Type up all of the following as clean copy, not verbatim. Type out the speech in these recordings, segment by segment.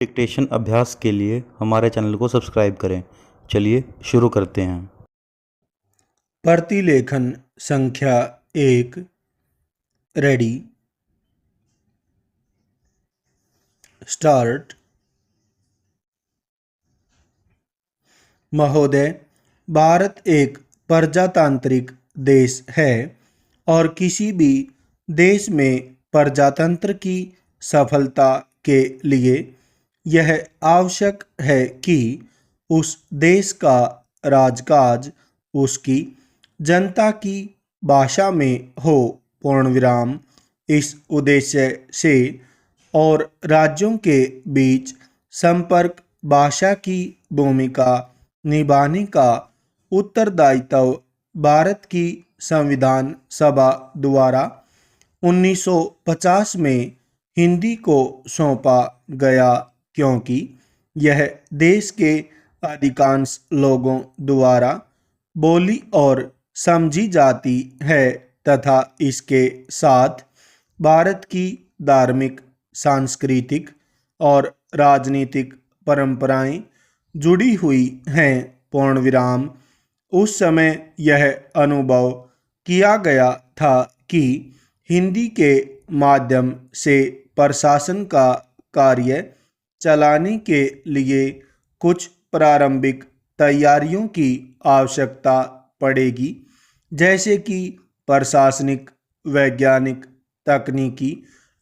Dictation अभ्यास के लिए हमारे चैनल को सब्सक्राइब करें। चलिए शुरू करते हैं। प्रतिलेखन संख्या 1। Ready, start. महोदय, भारत एक प्रजातांत्रिक देश है और किसी भी देश में प्रजातंत्र की सफलता के लिए यह आवश्यक है कि उस देश का राजकाज उसकी जनता की भाषा में हो। पूर्ण विराम। इस उद्देश्य से और राज्यों के बीच संपर्क भाषा की भूमिका निभाने का उत्तरदायित्व भारत की संविधान सभा द्वारा 1950 में हिंदी को सौंपा गया, क्योंकि यह देश के अधिकांश लोगों द्वारा बोली और समझी जाती है तथा इसके साथ भारत की धार्मिक, सांस्कृतिक और राजनीतिक परंपराएं जुड़ी हुई हैं। पूर्ण विराम। उस समय यह अनुभव किया गया था कि हिंदी के माध्यम से प्रशासन का कार्य चलाने के लिए कुछ प्रारंभिक तैयारियों की आवश्यकता पड़ेगी, जैसे कि प्रशासनिक, वैज्ञानिक, तकनीकी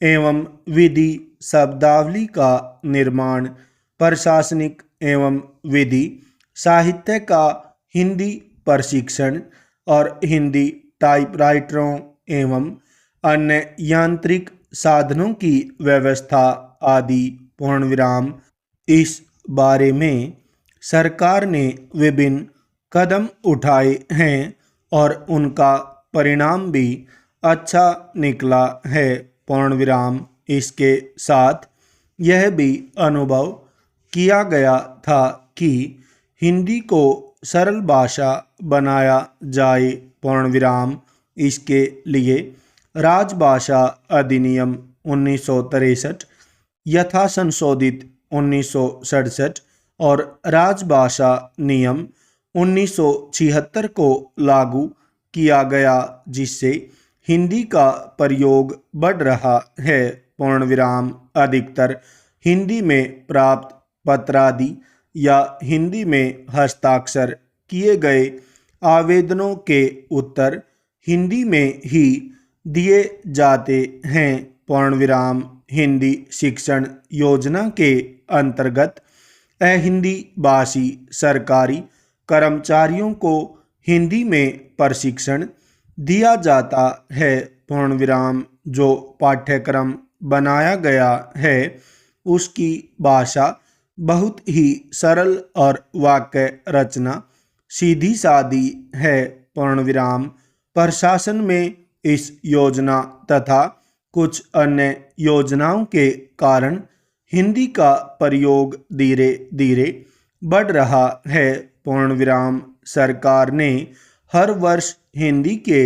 एवं विधि शब्दावली का निर्माण, प्रशासनिक एवं विधि साहित्य का हिंदी प्रशिक्षण और हिंदी टाइपराइटरों एवं अन्य यांत्रिक साधनों की व्यवस्था आदि। पूर्ण विराम। इस बारे में सरकार ने विभिन्न कदम उठाए हैं और उनका परिणाम भी अच्छा निकला है। पूर्ण विराम। इसके साथ यह भी अनुभव किया गया था कि हिंदी को सरल भाषा बनाया जाए। पूर्ण विराम। इसके लिए राजभाषा अधिनियम 1963 यथा संशोधित 1967 और राजभाषा नियम 1976 को लागू किया गया, जिससे हिंदी का प्रयोग बढ़ रहा है। पूर्ण विराम। अधिकतर हिंदी में प्राप्त पत्रादि या हिंदी में हस्ताक्षर किए गए आवेदनों के उत्तर हिंदी में ही दिए जाते हैं। पूर्ण विराम। हिंदी शिक्षण योजना के अंतर्गत अहिंदी भाषी सरकारी कर्मचारियों को हिंदी में प्रशिक्षण दिया जाता है। पूर्ण विराम। जो पाठ्यक्रम बनाया गया है उसकी भाषा बहुत ही सरल और वाक्य रचना सीधी सादी है। पूर्ण विराम। प्रशासन में इस योजना तथा कुछ अन्य योजनाओं के कारण हिंदी का प्रयोग धीरे धीरे बढ़ रहा है। पूर्ण विराम। सरकार ने हर वर्ष हिंदी के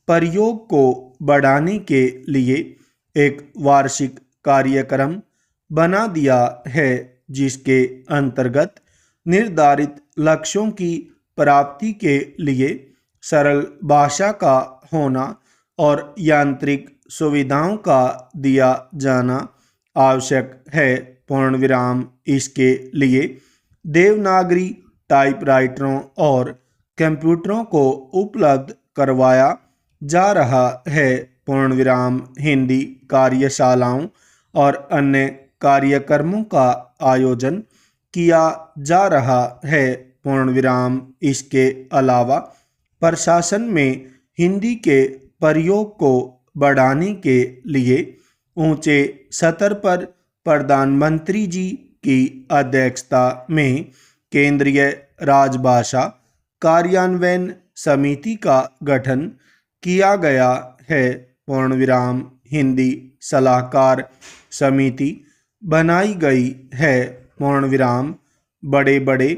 प्रयोग को बढ़ाने के लिए एक वार्षिक कार्यक्रम बना दिया है, जिसके अंतर्गत निर्धारित लक्ष्यों की प्राप्ति के लिए सरल भाषा का होना और यांत्रिक सुविधाओं का दिया जाना आवश्यक है। पूर्ण विराम। इसके लिए देवनागरी टाइपराइटरों और कंप्यूटरों को उपलब्ध करवाया जा रहा है। पूर्ण विराम। हिंदी कार्यशालाओं और अन्य कार्यक्रमों का आयोजन किया जा रहा है। पूर्ण विराम। इसके अलावा प्रशासन में हिंदी के प्रयोग को बढ़ाने के लिए ऊंचे सतर पर प्रधानमंत्री जी की अध्यक्षता में केंद्रीय राजभाषा कार्यान्वयन समिति का गठन किया गया है। पूर्ण विराम। हिंदी सलाहकार समिति बनाई गई है। पूर्ण विराम। बड़े बड़े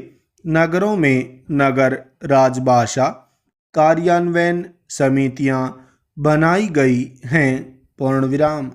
नगरों में नगर राजभाषा कार्यान्वयन समितियां बनाई गई हैं। पूर्ण विराम।